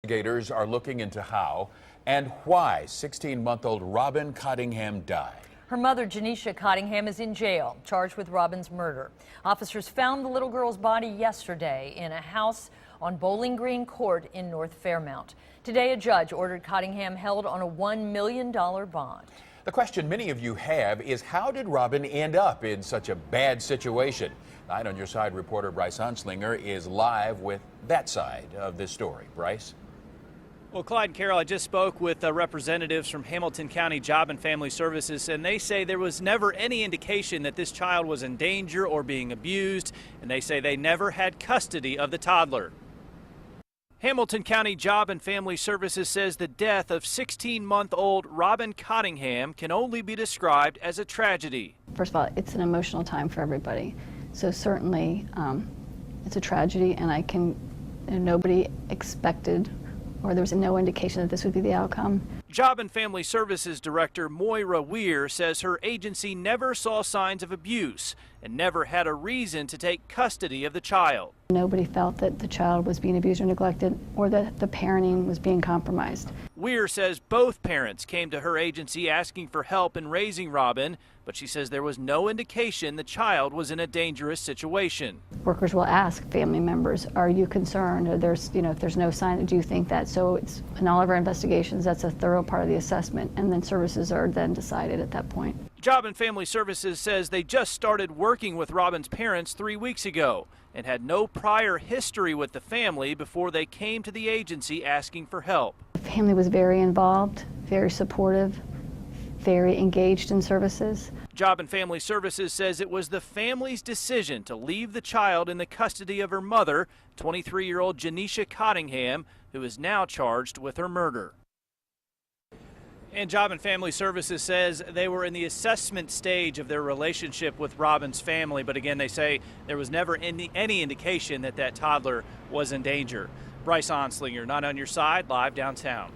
Investigators are looking into how and why 16-month-old Robin Cottingham died. Her mother, Janisha Cottingham, is in jail, charged with Robin's murder. Officers found the little girl's body yesterday in a house on Bowling Green Court in North Fairmount. Today, a judge ordered Cottingham held on a $1 million bond. The question many of you have is, how did Robin end up in such a bad situation? Night on Your Side reporter Bryce Anslinger is live with that side of this story. Bryce? Well, Clyde and Carol, I just spoke with representatives from Hamilton County Job and Family Services, and they say there was never any indication that this child was in danger or being abused, and they say they never had custody of the toddler. Hamilton County Job and Family Services says the death of 16-month-old Robin Cottingham can only be described as a tragedy. First of all, it's an emotional time for everybody. So certainly it's a tragedy, and nobody expected, or there was no indication that this would be the outcome. Job and Family Services Director Moira Weir says her agency never saw signs of abuse and never had a reason to take custody of the child. Nobody felt that the child was being abused or neglected, or that the parenting was being compromised. Weir says both parents came to her agency asking for help in raising Robin, but she says there was no indication the child was in a dangerous situation. Workers will ask family members, are you concerned? Or if there's no sign, do you think that? So it's in all of our investigations, that's a thorough part of the assessment, and then services are then decided at that point. Job and Family Services says they just started working with Robin's parents 3 weeks ago and had no prior history with the family before they came to the agency asking for help. The family was very involved, very supportive, very engaged in services. Job and Family Services says it was the family's decision to leave the child in the custody of her mother, 23-year-old Janisha Cottingham, who is now charged with her murder. And Job and Family Services says they were in the assessment stage of their relationship with Robin's family, but again, they say there was never any indication that that toddler was in danger. Bryce Anslinger, Not on Your Side, live downtown.